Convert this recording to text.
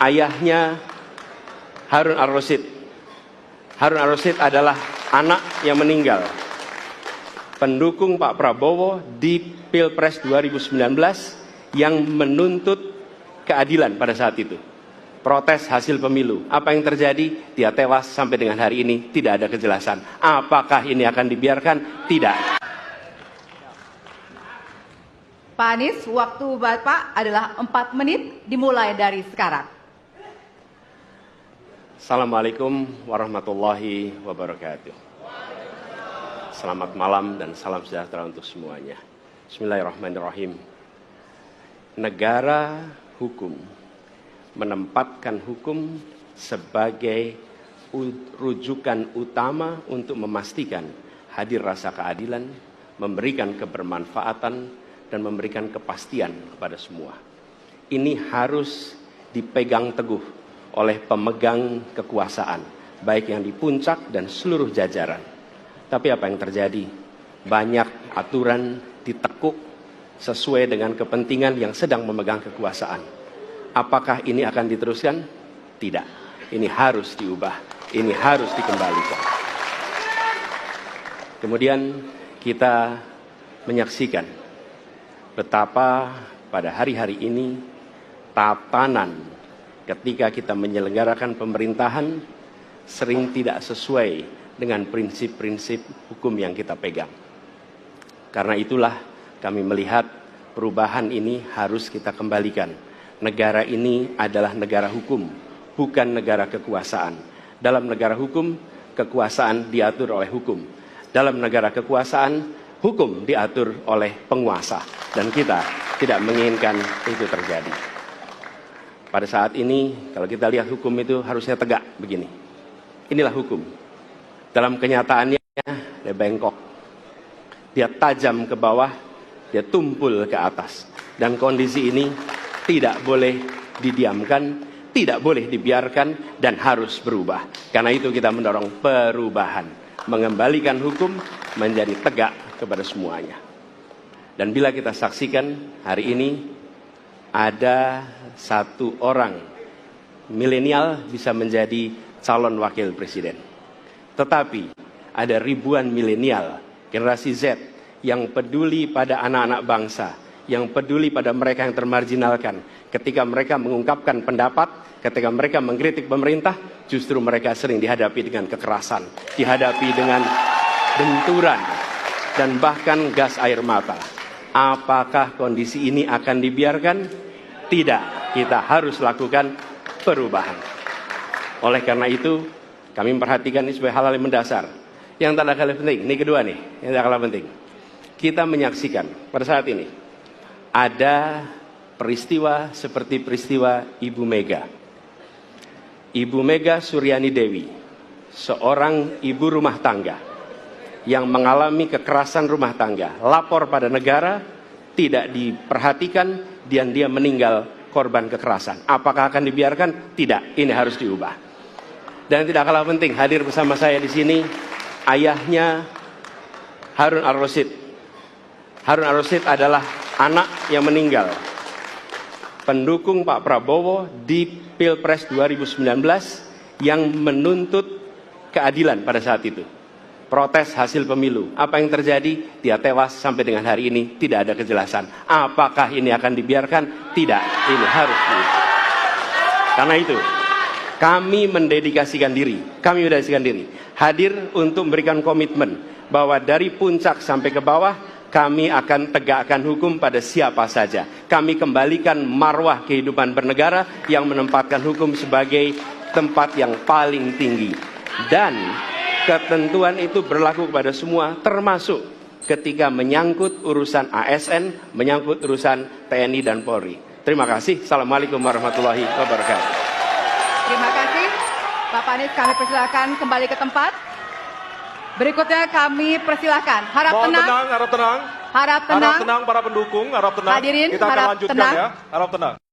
ayahnya Harun Ar-Rasyid. Harun Ar-Rasyid adalah anak yang meninggal, pendukung Pak Prabowo di Pilpres 2019 yang menuntut keadilan pada saat itu. Protes hasil pemilu. Apa yang terjadi? Dia tewas sampai dengan hari ini tidak ada kejelasan. Apakah ini akan dibiarkan? Tidak. Pak Anies, waktu Bapak adalah 4 menit dimulai dari sekarang. Assalamualaikum warahmatullahi wabarakatuh. Selamat malam dan salam sejahtera untuk semuanya. Bismillahirrahmanirrahim. Negara hukum menempatkan hukum sebagai rujukan utama untuk memastikan hadir rasa keadilan, memberikan kebermanfaatan, dan memberikan kepastian kepada semua. Ini harus dipegang teguh oleh pemegang kekuasaan, baik yang di puncak dan seluruh jajaran. Tapi apa yang terjadi? Banyak aturan ditekuk sesuai dengan kepentingan yang sedang memegang kekuasaan. Apakah ini akan diteruskan? Tidak. Ini harus diubah. Ini harus dikembalikan. Kemudian kita menyaksikan betapa pada hari-hari ini tatanan ketika kita menyelenggarakan pemerintahan sering tidak sesuai dengan prinsip-prinsip hukum yang kita pegang. Karena itulah kami melihat perubahan ini harus kita kembalikan. Negara ini adalah negara hukum, bukan negara kekuasaan. Dalam negara hukum, kekuasaan diatur oleh hukum. Dalam negara kekuasaan, hukum diatur oleh penguasa. Dan kita tidak menginginkan itu terjadi. Pada saat ini, kalau kita lihat hukum itu harusnya tegak begini. Inilah hukum. Dalam kenyataannya, dia bengkok. Dia tajam ke bawah, dia tumpul ke atas. Dan kondisi ini tidak boleh didiamkan, tidak boleh dibiarkan, dan harus berubah. Karena itu kita mendorong perubahan. Mengembalikan hukum menjadi tegak kepada semuanya. Dan bila kita saksikan hari ini, ada satu orang milenial bisa menjadi calon wakil presiden. Tetapi ada ribuan milenial, generasi Z, yang peduli pada anak-anak bangsa, yang peduli pada mereka yang termarginalkan. Ketika mereka mengungkapkan pendapat, ketika mereka mengkritik pemerintah, justru mereka sering dihadapi dengan kekerasan, dihadapi dengan benturan, dan bahkan gas air mata. Apakah kondisi ini akan dibiarkan? Tidak, kita harus lakukan perubahan. Oleh karena itu, kami memperhatikan ini sebagai hal-hal yang mendasar. Yang tak kalah penting, ini kedua nih, yang tak kalah penting. Kita menyaksikan pada saat ini, ada peristiwa seperti peristiwa Ibu Mega. Ibu Mega Suryani Dewi, seorang ibu rumah tangga yang mengalami kekerasan rumah tangga, lapor pada negara, tidak diperhatikan, dan dia meninggal korban kekerasan. Apakah akan dibiarkan? Tidak, ini harus diubah. Dan tidak kalah penting, hadir bersama saya di sini ayahnya Harun Ar-Rasyid. Harun Ar-Rasyid adalah anak yang meninggal, pendukung Pak Prabowo di Pilpres 2019 yang menuntut keadilan pada saat itu. Protes hasil pemilu. Apa yang terjadi? Dia tewas sampai dengan hari ini tidak ada kejelasan. Apakah ini akan dibiarkan? Tidak. Ini harus diubah. Karena itu, kami mendedikasikan diri, hadir untuk memberikan komitmen bahwa dari puncak sampai ke bawah, kami akan tegakkan hukum pada siapa saja. Kami kembalikan marwah kehidupan bernegara yang menempatkan hukum sebagai tempat yang paling tinggi. Dan ketentuan itu berlaku kepada semua, termasuk ketika menyangkut urusan ASN, menyangkut urusan TNI dan Polri. Terima kasih. Assalamualaikum warahmatullahi wabarakatuh. Terima kasih. Bapak Anies, kami persilakan kembali ke tempat. Berikutnya kami persilakan. Harap tenang. Harap tenang. Harap tenang. Harap tenang para pendukung, harap tenang. Hadirin, kita akan harap lanjutkan tenang. ya. Harap tenang.